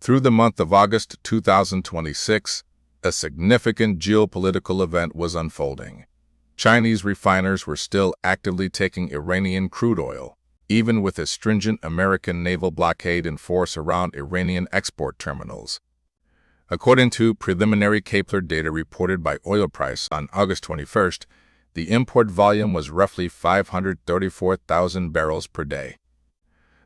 Through the month of August 2026, a significant geopolitical event was unfolding. Chinese refiners were still actively taking Iranian crude oil, even with a stringent American naval blockade in force around Iranian export terminals. According to preliminary Kepler data reported by Oil Price on August 21st, the import volume was roughly 534,000 barrels per day.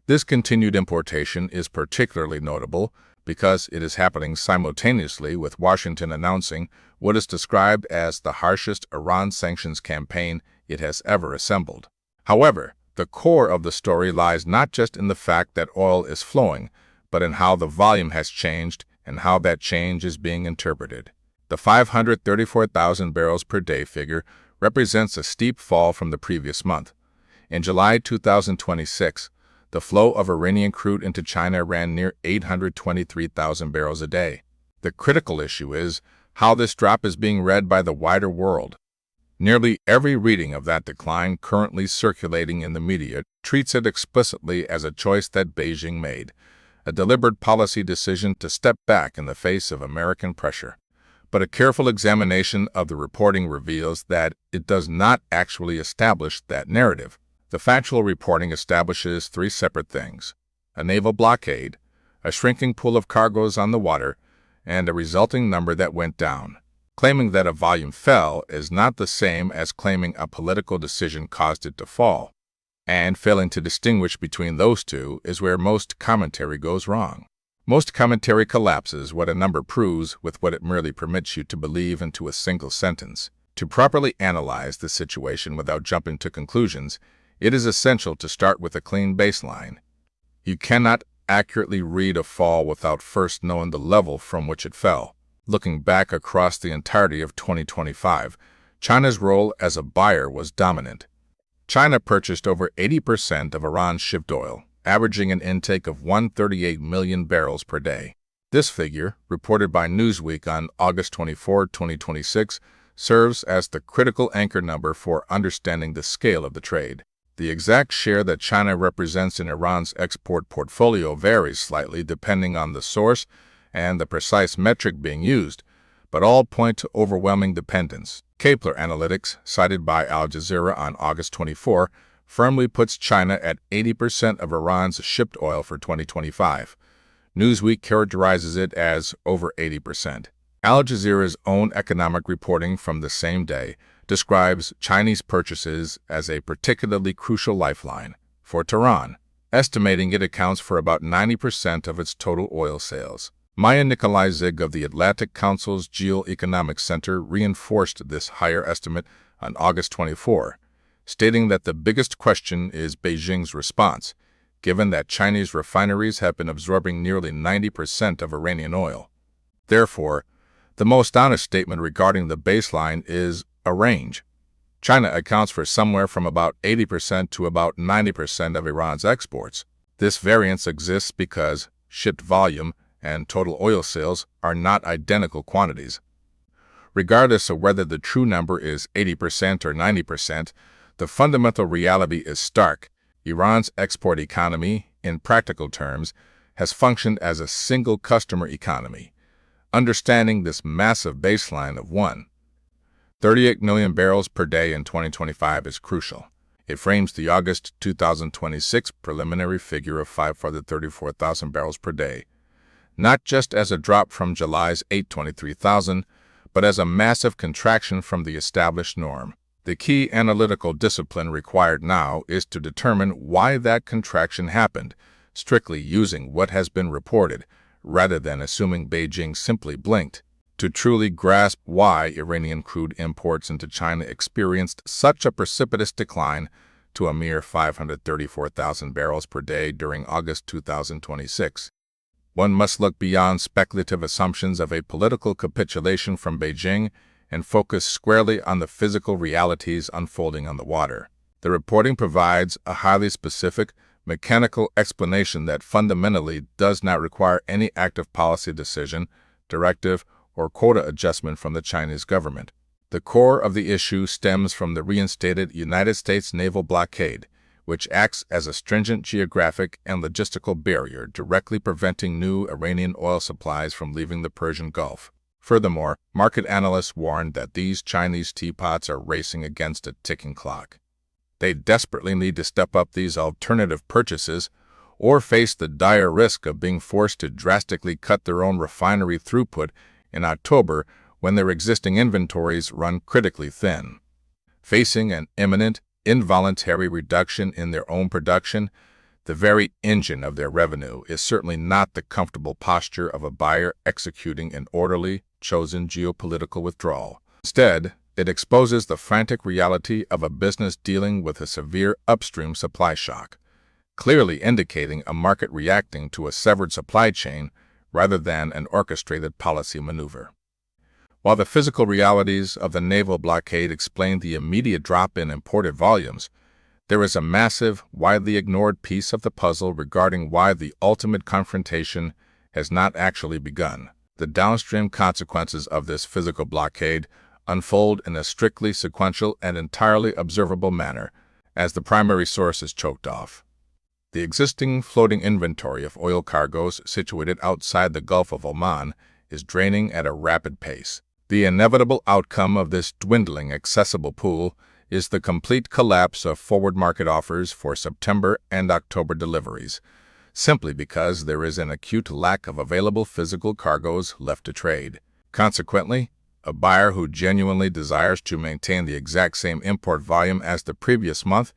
This continued importation is particularly notable because it is happening simultaneously with Washington announcing what is described as the harshest Iran sanctions campaign it has ever assembled. However, the core of the story lies not just in the fact that oil is flowing, but in how the volume has changed and how that change is being interpreted. The 534,000 barrels per day figure represents a steep fall from the previous month. In July 2026, the flow of Iranian crude into China ran near 823,000 barrels a day. The critical issue is how this drop is being read by the wider world. Nearly every reading of that decline currently circulating in the media treats it explicitly as a choice that Beijing made, a deliberate policy decision to step back in the face of American pressure. But a careful examination of the reporting reveals that it does not actually establish that narrative. The factual reporting establishes three separate things: a naval blockade, a shrinking pool of cargoes on the water, and a resulting number that went down. Claiming that a volume fell is not the same as claiming a political decision caused it to fall, and failing to distinguish between those two is where most commentary goes wrong. Most commentary collapses what a number proves with what it merely permits you to believe into a single sentence. To properly analyze the situation without jumping to conclusions, it is essential to start with a clean baseline. You cannot accurately read a fall without first knowing the level from which it fell. Looking back across the entirety of 2025, China's role as a buyer was dominant. China purchased over 80% of Iran's shipped oil, averaging an intake of 138 million barrels per day. This figure, reported by Newsweek on August 24, 2026, serves as the critical anchor number for understanding the scale of the trade. The exact share that China represents in Iran's export portfolio varies slightly depending on the source and the precise metric being used, but all point to overwhelming dependence. Kepler Analytics, cited by Al Jazeera on August 24, firmly puts China at 80% of Iran's shipped oil for 2025. Newsweek characterizes it as over 80%. Al Jazeera's own economic reporting from the same day describes Chinese purchases as a particularly crucial lifeline for Tehran, estimating it accounts for about 90% of its total oil sales. Maya Nikolai-Zig of the Atlantic Council's Geoeconomic Center reinforced this higher estimate on August 24, stating that the biggest question is Beijing's response, given that Chinese refineries have been absorbing nearly 90% of Iranian oil. Therefore, the most honest statement regarding the baseline is a range. China accounts for somewhere from about 80% to about 90% of Iran's exports. This variance exists because shipped volume and total oil sales are not identical quantities. Regardless of whether the true number is 80% or 90%, the fundamental reality is stark. Iran's export economy, in practical terms, has functioned as a single customer economy. Understanding this massive baseline of 1.38 million barrels per day in 2025 is crucial. It frames the August 2026 preliminary figure of 534,000 barrels per day, not just as a drop from July's 823,000, but as a massive contraction from the established norm. The key analytical discipline required now is to determine why that contraction happened, strictly using what has been reported, rather than assuming Beijing simply blinked. To truly grasp why Iranian crude imports into China experienced such a precipitous decline to a mere 534,000 barrels per day during August 2026, one must look beyond speculative assumptions of a political capitulation from Beijing and focus squarely on the physical realities unfolding on the water. The reporting provides a highly specific, mechanical explanation that fundamentally does not require any active policy decision, directive, or quota adjustment from the Chinese government. The core of the issue stems from the reinstated United States naval blockade, which acts as a stringent geographic and logistical barrier directly preventing new Iranian oil supplies from leaving the Persian Gulf. Furthermore, market analysts warned that these Chinese teapots are racing against a ticking clock. They desperately need to step up these alternative purchases or face the dire risk of being forced to drastically cut their own refinery throughput in October when their existing inventories run critically thin. Facing an imminent, involuntary reduction in their own production, the very engine of their revenue is certainly not the comfortable posture of a buyer executing an orderly, chosen geopolitical withdrawal. Instead, it exposes the frantic reality of a business dealing with a severe upstream supply shock, clearly indicating a market reacting to a severed supply chain rather than an orchestrated policy maneuver. While the physical realities of the naval blockade explain the immediate drop in imported volumes, there is a massive, widely ignored piece of the puzzle regarding why the ultimate confrontation has not actually begun. The downstream consequences of this physical blockade unfold in a strictly sequential and entirely observable manner as the primary source is choked off. The existing floating inventory of oil cargoes situated outside the Gulf of Oman is draining at a rapid pace. The inevitable outcome of this dwindling accessible pool is the complete collapse of forward market offers for September and October deliveries, simply because there is an acute lack of available physical cargoes left to trade. Consequently, a buyer who genuinely desires to maintain the exact same import volume as the previous month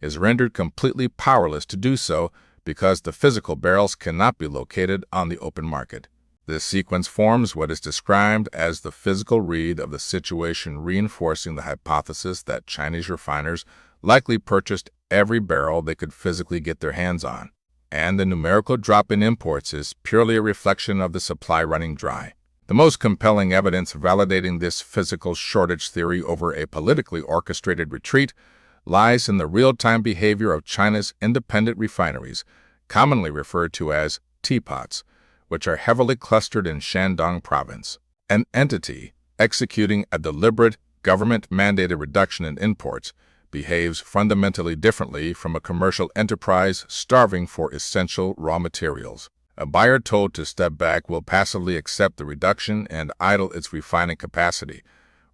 is rendered completely powerless to do so because the physical barrels cannot be located on the open market. This sequence forms what is described as the physical read of the situation, reinforcing the hypothesis that Chinese refiners likely purchased every barrel they could physically get their hands on, and the numerical drop in imports is purely a reflection of the supply running dry. The most compelling evidence validating this physical shortage theory over a politically orchestrated retreat lies in the real-time behavior of China's independent refineries, commonly referred to as teapots, which are heavily clustered in Shandong province. An entity executing a deliberate, government-mandated reduction in imports behaves fundamentally differently from a commercial enterprise starving for essential raw materials. A buyer told to step back will passively accept the reduction and idle its refining capacity,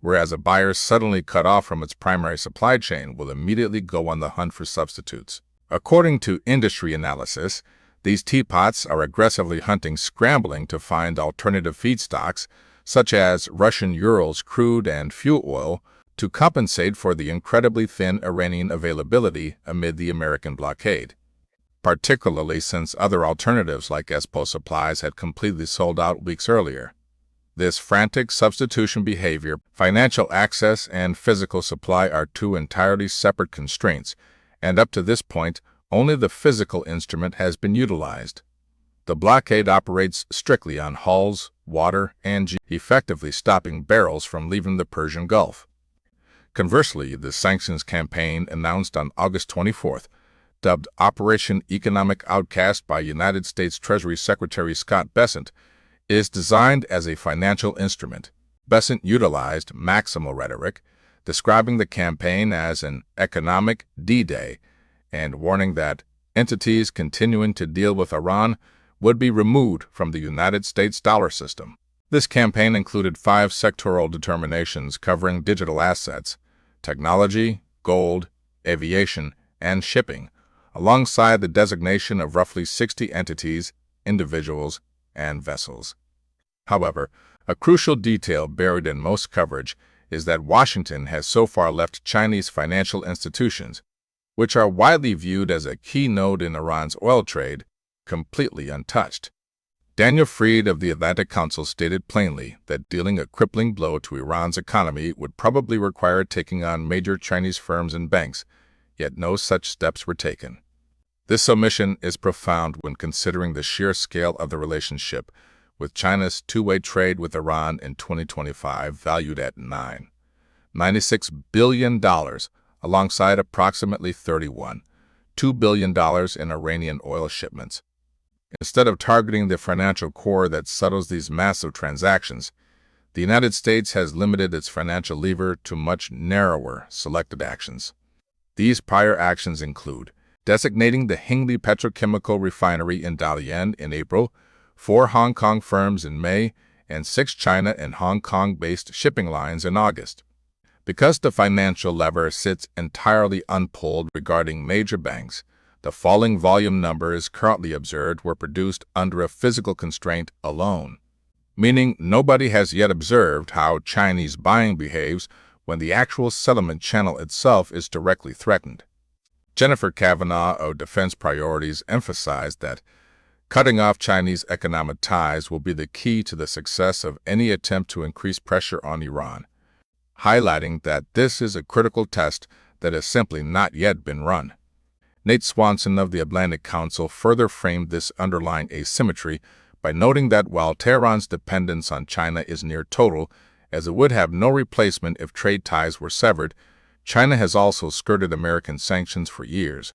whereas a buyer suddenly cut off from its primary supply chain will immediately go on the hunt for substitutes. According to industry analysis, these teapots are aggressively hunting, scrambling to find alternative feedstocks, such as Russian Urals crude and fuel oil, to compensate for the incredibly thin Iranian availability amid the American blockade, particularly since other alternatives like ESPO supplies had completely sold out weeks earlier. This frantic substitution behavior, financial access, and physical supply are two entirely separate constraints, and up to this point, only the physical instrument has been utilized. The blockade operates strictly on hulls, water, and effectively stopping barrels from leaving the Persian Gulf. Conversely, the sanctions campaign announced on August 24th, dubbed Operation Economic Outcast by United States Treasury Secretary Scott Bessent, is designed as a financial instrument. Bessent utilized maximal rhetoric, describing the campaign as an economic D-Day and warning that entities continuing to deal with Iran would be removed from the United States dollar system. This campaign included 5 sectoral determinations covering digital assets, technology, gold, aviation, and shipping, alongside the designation of roughly 60 entities, individuals, and vessels. However, a crucial detail buried in most coverage is that Washington has so far left Chinese financial institutions, which are widely viewed as a key node in Iran's oil trade, completely untouched. Daniel Fried of the Atlantic Council stated plainly that dealing a crippling blow to Iran's economy would probably require taking on major Chinese firms and banks, yet no such steps were taken. This omission is profound when considering the sheer scale of the relationship, with China's two-way trade with Iran in 2025 valued at $96 billion, alongside approximately $2 billion in Iranian oil shipments. Instead of targeting the financial core that settles these massive transactions, the United States has limited its financial lever to much narrower selected actions. These prior actions include designating the Hengli petrochemical refinery in Dalian in April, 4 Hong Kong firms in May, and 6 China and Hong Kong-based shipping lines in August. Because the financial lever sits entirely unpulled regarding major banks, the falling volume numbers currently observed were produced under a physical constraint alone, meaning nobody has yet observed how Chinese buying behaves when the actual settlement channel itself is directly threatened. Jennifer Kavanaugh of Defense Priorities emphasized that cutting off Chinese economic ties will be the key to the success of any attempt to increase pressure on Iran, highlighting that this is a critical test that has simply not yet been run. Nate Swanson of the Atlantic Council further framed this underlying asymmetry by noting that while Tehran's dependence on China is near total, as it would have no replacement if trade ties were severed, China has also skirted American sanctions for years,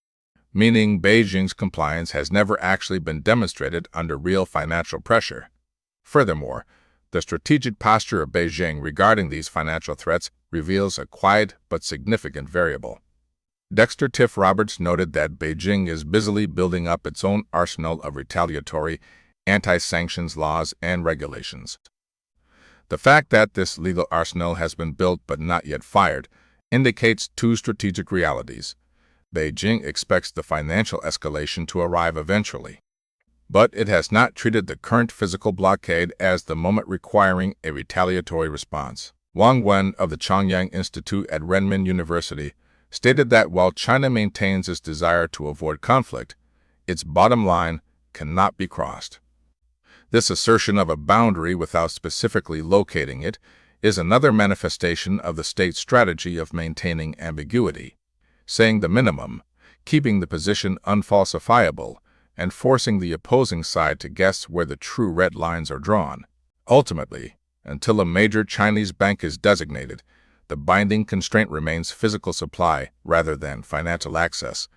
meaning Beijing's compliance has never actually been demonstrated under real financial pressure. Furthermore, the strategic posture of Beijing regarding these financial threats reveals a quiet but significant variable. Dexter Tiff Roberts noted that Beijing is busily building up its own arsenal of retaliatory anti-sanctions laws and regulations. The fact that this legal arsenal has been built but not yet fired indicates two strategic realities. Beijing expects the financial escalation to arrive eventually, but it has not treated the current physical blockade as the moment requiring a retaliatory response. Wang Wen of the Chongyang Institute at Renmin University stated that while China maintains its desire to avoid conflict, its bottom line cannot be crossed. This assertion of a boundary without specifically locating it is another manifestation of the state's strategy of maintaining ambiguity, saying the minimum, keeping the position unfalsifiable, and forcing the opposing side to guess where the true red lines are drawn. Ultimately, until a major Chinese bank is designated, the binding constraint remains physical supply rather than financial access,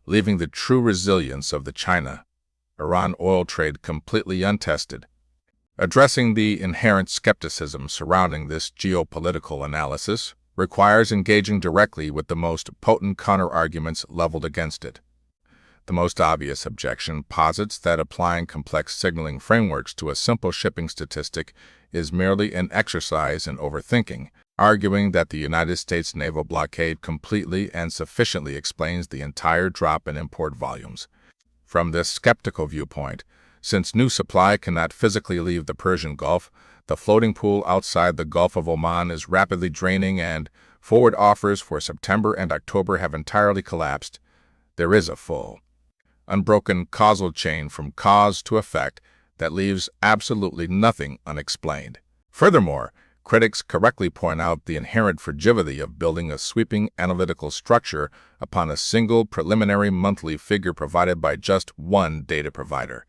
leaving the true resilience of the China-Iran oil trade completely untested. Addressing the inherent skepticism surrounding this geopolitical analysis requires engaging directly with the most potent counterarguments leveled against it. The most obvious objection posits that applying complex signaling frameworks to a simple shipping statistic is merely an exercise in overthinking, arguing that the United States naval blockade completely and sufficiently explains the entire drop in import volumes. From this skeptical viewpoint, since new supply cannot physically leave the Persian Gulf, the floating pool outside the Gulf of Oman is rapidly draining and forward offers for September and October have entirely collapsed. There is a full, unbroken causal chain from cause to effect that leaves absolutely nothing unexplained. Furthermore, critics correctly point out the inherent fragility of building a sweeping analytical structure upon a single preliminary monthly figure provided by just one data provider.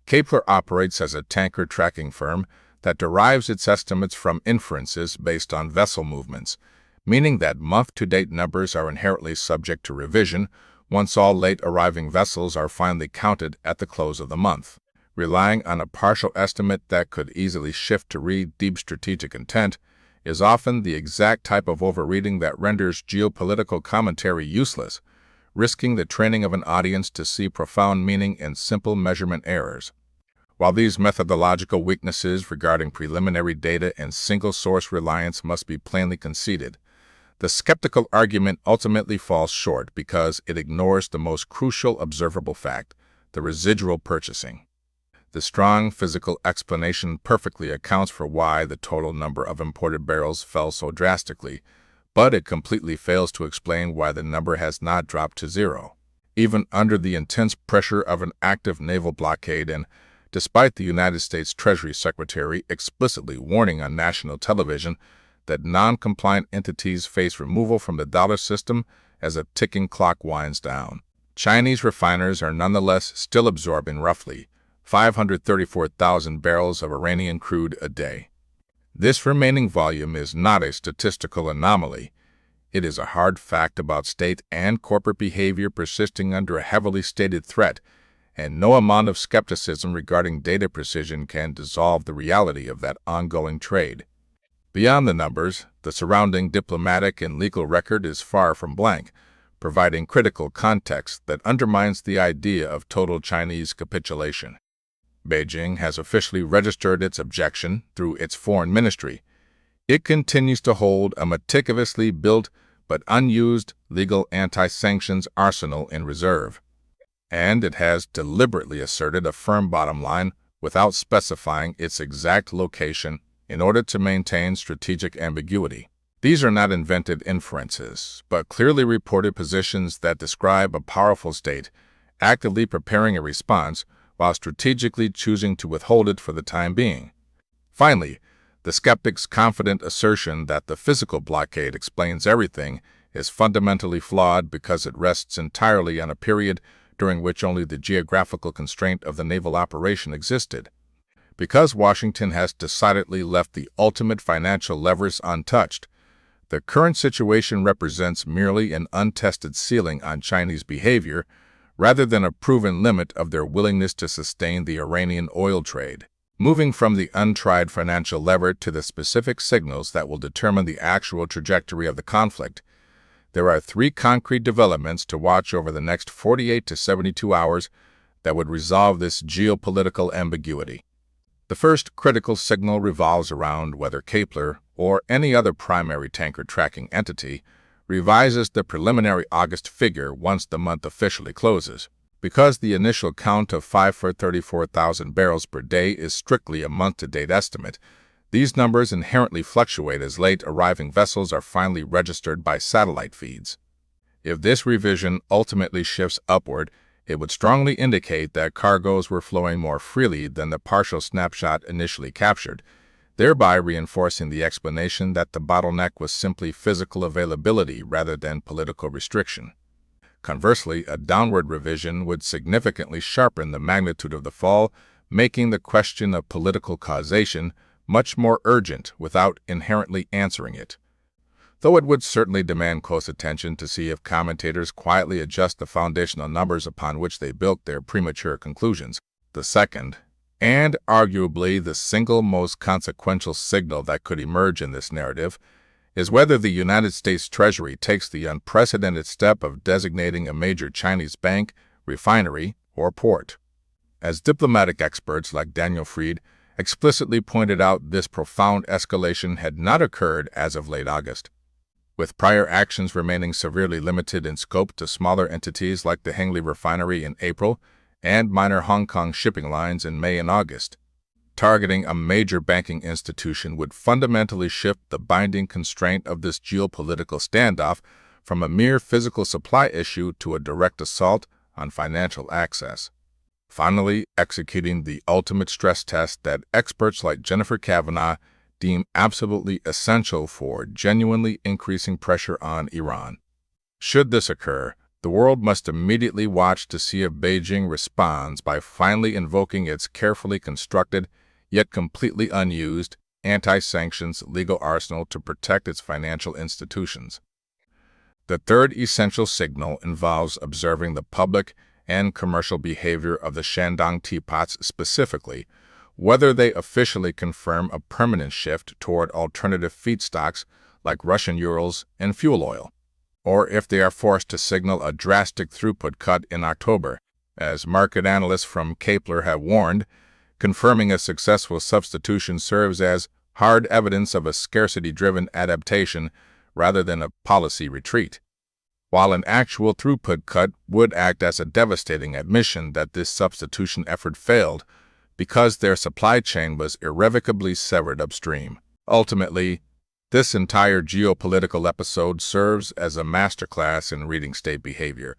Kepler operates as a tanker tracking firm that derives its estimates from inferences based on vessel movements, meaning that month-to-date numbers are inherently subject to revision once all late-arriving vessels are finally counted at the close of the month. Relying on a partial estimate that could easily shift to read deep strategic intent is often the exact type of overreading that renders geopolitical commentary useless, risking the training of an audience to see profound meaning in simple measurement errors. While these methodological weaknesses regarding preliminary data and single-source reliance must be plainly conceded, the skeptical argument ultimately falls short because it ignores the most crucial observable fact, the residual purchasing. The strong physical explanation perfectly accounts for why the total number of imported barrels fell so drastically, but it completely fails to explain why the number has not dropped to zero. Even under the intense pressure of an active naval blockade and despite the United States Treasury Secretary explicitly warning on national television that non-compliant entities face removal from the dollar system as a ticking clock winds down, Chinese refiners are nonetheless still absorbing roughly 534,000 barrels of Iranian crude a day. This remaining volume is not a statistical anomaly. It is a hard fact about state and corporate behavior persisting under a heavily stated threat, and no amount of skepticism regarding data precision can dissolve the reality of that ongoing trade. Beyond the numbers, the surrounding diplomatic and legal record is far from blank, providing critical context that undermines the idea of total Chinese capitulation. Beijing has officially registered its objection through its foreign ministry. It continues to hold a meticulously built but unused legal anti-sanctions arsenal in reserve. And it has deliberately asserted a firm bottom line without specifying its exact location in order to maintain strategic ambiguity. These are not invented inferences, but clearly reported positions that describe a powerful state actively preparing a response while strategically choosing to withhold it for the time being. Finally, the skeptic's confident assertion that the physical blockade explains everything is fundamentally flawed because it rests entirely on a period during which only the geographical constraint of the naval operation existed. Because Washington has decidedly left the ultimate financial levers untouched, the current situation represents merely an untested ceiling on Chinese behavior rather than a proven limit of their willingness to sustain the Iranian oil trade. Moving from the untried financial lever to the specific signals that will determine the actual trajectory of the conflict, there are three concrete developments to watch over the next 48 to 72 hours that would resolve this geopolitical ambiguity. The first critical signal revolves around whether Kepler or any other primary tanker tracking entity revises the preliminary August figure once the month officially closes. Because the initial count of 534,000 barrels per day is strictly a month-to-date estimate, these numbers inherently fluctuate as late-arriving vessels are finally registered by satellite feeds. If this revision ultimately shifts upward, it would strongly indicate that cargoes were flowing more freely than the partial snapshot initially captured, thereby reinforcing the explanation that the bottleneck was simply physical availability rather than political restriction. Conversely, a downward revision would significantly sharpen the magnitude of the fall, making the question of political causation much more urgent without inherently answering it. Though it would certainly demand close attention to see if commentators quietly adjust the foundational numbers upon which they built their premature conclusions. The second, and arguably the single most consequential signal that could emerge in this narrative, is whether the United States Treasury takes the unprecedented step of designating a major Chinese bank, refinery, or port. As diplomatic experts like Daniel Fried explicitly pointed out, this profound escalation had not occurred as of late August, with prior actions remaining severely limited in scope to smaller entities like the Hengli refinery in April and minor Hong Kong shipping lines in May and August. Targeting a major banking institution would fundamentally shift the binding constraint of this geopolitical standoff from a mere physical supply issue to a direct assault on financial access. Finally, executing the ultimate stress test that experts like Jennifer Kavanaugh deem absolutely essential for genuinely increasing pressure on Iran. Should this occur, the world must immediately watch to see if Beijing responds by finally invoking its carefully constructed, yet completely unused, anti-sanctions legal arsenal to protect its financial institutions. The third essential signal involves observing the public and commercial behavior of the Shandong teapots specifically, whether they officially confirm a permanent shift toward alternative feedstocks like Russian Urals and fuel oil, or if they are forced to signal a drastic throughput cut in October, as market analysts from Kepler have warned. Confirming a successful substitution serves as hard evidence of a scarcity-driven adaptation rather than a policy retreat, while an actual throughput cut would act as a devastating admission that this substitution effort failed because their supply chain was irrevocably severed upstream. Ultimately, this entire geopolitical episode serves as a masterclass in reading state behavior,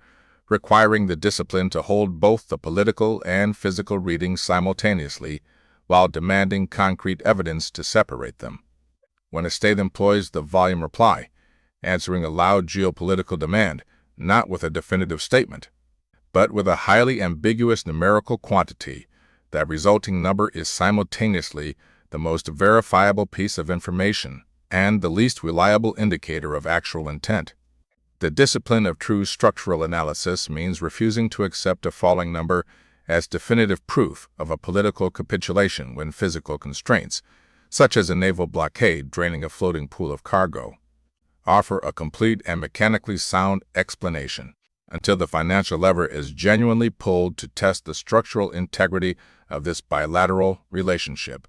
requiring the discipline to hold both the political and physical readings simultaneously while demanding concrete evidence to separate them. When a state employs the volume reply, answering a loud geopolitical demand, not with a definitive statement, but with a highly ambiguous numerical quantity, that resulting number is simultaneously the most verifiable piece of information and the least reliable indicator of actual intent. The discipline of true structural analysis means refusing to accept a falling number as definitive proof of a political capitulation when physical constraints, such as a naval blockade draining a floating pool of cargo, offer a complete and mechanically sound explanation until the financial lever is genuinely pulled to test the structural integrity of this bilateral relationship.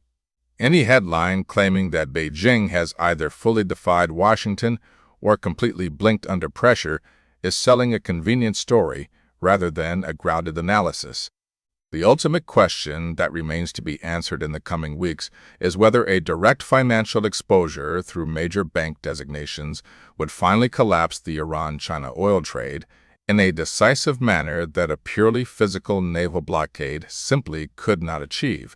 Any headline claiming that Beijing has either fully defied Washington or completely blinked under pressure is selling a convenient story rather than a grounded analysis. The ultimate question that remains to be answered in the coming weeks is whether a direct financial exposure through major bank designations would finally collapse the Iran-China oil trade in a decisive manner that a purely physical naval blockade simply could not achieve.